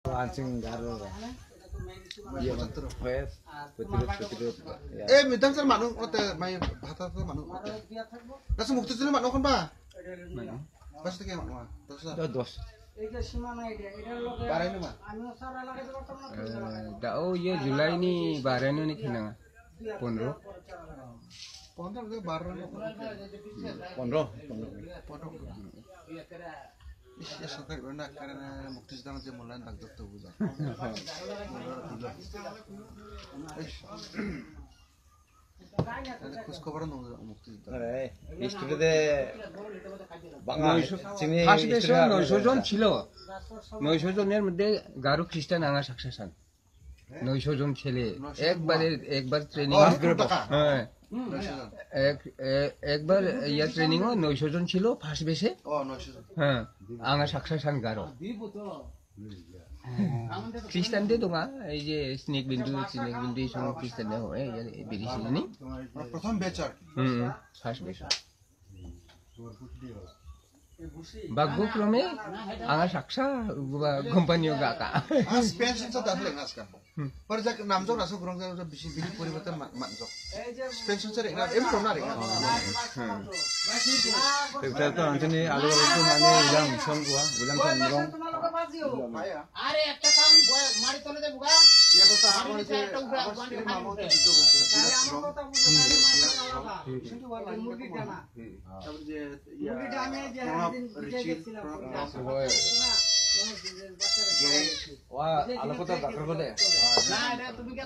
Anjing karo. Iya betul. Betul. Minta saya manuk ote main bata tuh manuk. Langsung bukti sini manuk kan, Pak? Mana? Pas itu kayak manuk. Dos. Barang ini, Pak. Oh iya Julai ini barang ini kena. Pondok. Pondok itu barang. Pondok. Ya sampai benar karena bukti sedang aja mulai tak tuh bukan. Kuskobaran dong bukti. 이스트레데 방아 지금 파시베서 노쇼존 칠로 노쇼존에 근데 가루 크리스탄 아가 सक्सेसन 노쇼존 칠레 एक बार ट्रेनिंग एक बार ये ट्रेनिंग हो 노쇼존 칠로 파시베세 노쇼존 आगा सक्सेसन गारो 크리스탄 데도가 이제 스낵 빈두 송 크리스탄 데호 에 비리시니 प्रथम बेचर 파시베서 Bagus kami, angin saksa, gua kompani juga kak. Suspension itu dah lengas kan. Perjak namjok nasu kurang jauh bisi bili puri betul manjok. Suspension itu lengas, pernah lengas. Betul tuh nanti nih alu itu mana ulang son gua, ulang son dong. Are ekta kaun mari tole de buka. Ya betul, aku itu mau tuh itu. Wah, alam kota tak kerja.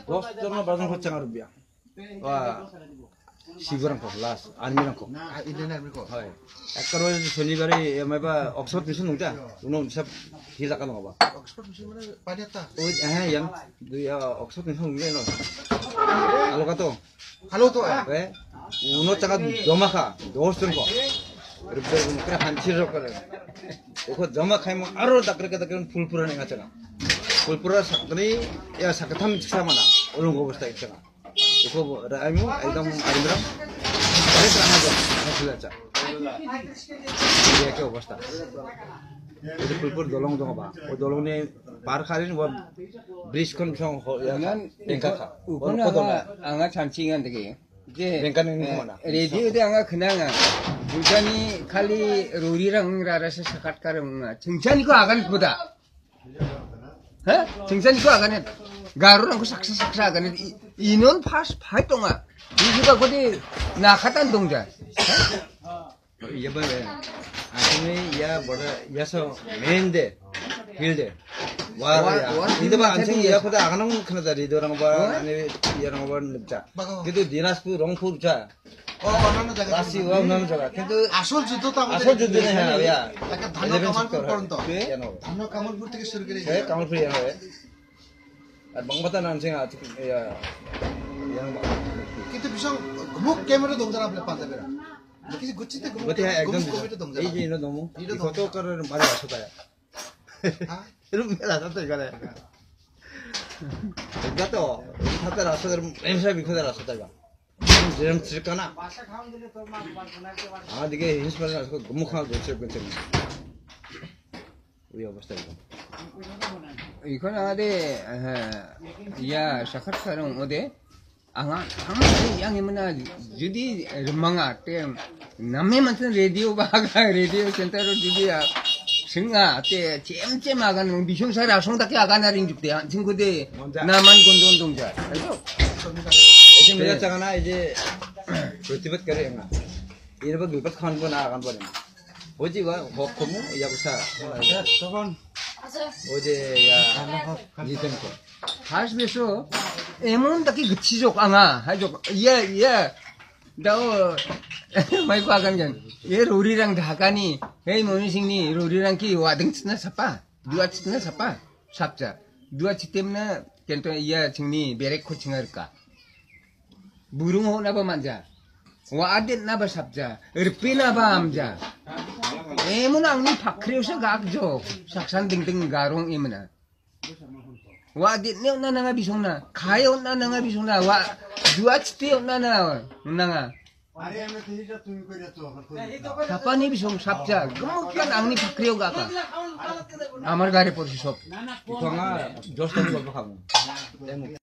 Dos jam baru kocang rupiah. Wah, 시그랑 거, 라스, 아니면 거. 인터넷 밀고. 하이. 아까로 손이가리 매바 옥스퍼드 미션 농자. 우노 샵 기자 가는 거 봐. 옥스퍼드 미션은 빠졌다. 양. 야 옥스퍼드 미션 농자 너. 알로 가도. 할로 또. 왜? 우노 자가 너마카. 노스는 거. 이렇게 그래 한 치러 거래. 이거 너마카면 아로 딱 그렇게 풀풀하는 거 같잖아. 풀풀아 사더니 야 사카탐 직사마나. 오는 거 보스다 있잖아. 이거 라이무 एकदम 아름드럼 अरे तरह का मसला चा ये क्या अवस्था ये पुलपुर दोलों दोंगा बा वो दोलों ने पार खारिन वो ब्रिज कौन चों हो यार बेंका था ऊपर आंगा चांचिंgan 되게 이제 बेंका는 뭐나 रेडियो 때 आंगा 그냥 부산이 칼리 로리랑 라라서 사갓가름 정찬이고 아간 보다 정찬이고 아간은 가루랑 그 삭삭삭 아간은 이non pas pai 동아 이주가 거기 나갔단 동자 iya bener 아침에 야 뭐라 야서 맨데 빌데 wah itu mah anjing ya pada akan kena dari orang apa ini orang apa lepca gitu dinasku rongpur ca mana jaga masih mana jaga কিন্তু আসল যুদ্ধ তো আমাদের আসল যুদ্ধ না হ্যাঁ ইয়া একটা ধান কামালপুর পর্যন্ত ধান কামালপুর থেকে শুরু করে saya kamalpur ya আর বঙ্গতা নানসিং আছে ইয়া কিন্তু বিশাল ঘুমুক ক্যামেরা দংজারা আপনি পাঞ্জাবেরা কিছু গুচ্ছিতে ঘুমুক berarti একদম দংজারা এই যে ইনো 너무 이것도 거를 말해 왔어요 이런 말 하셨다 이거네 이것도 하다 라서 그럼 엠사 비코다 라서다 이거 좀 쓸까나 아 이게 인스파를 해서 고목하고 놓칠 건데 우리 어버스다 이거 이건 아데 야 샤카르카랑 어데 anga yang mana jadi remanga te namme mantan radio baga radio center jadi ya singa te cem agan bishong sara song tak agan ring jukte 친구들 naman gondon 동자 이제 내가 장하나 이제 프로티벳 करे nga ini bag bipat khan ko na agan pare oji wa hok komu ya busa তখন oje ya nitem ko 하시면서 에몬 딱히 그치죠 깡아 하죠 예 나오 마이크 아간견 얘 로리랑 다가니 에이 모니싱니 로리랑 키 와등 치나 사빠 누가 치나 사빠 삽자 누가 치 때문에 켄토 이야 칭니 베렉 코칭할까 무릉호 나바 만자 와데 나바 삽자 르피나 바 암자 에몬 앙니 파크레오서 각죠 삭산 딩딩 가롱 이문아 Wadit ni na nga bisong na. Kaya na nga bisong na. Wa dua chiti na nga. সাপানি বিসং সাপজা গমকান আংনি ফাক্রিয়াव গাকা আমার গাড়ি পড়ছি সব 이광아, 저스탄 걸로 가면.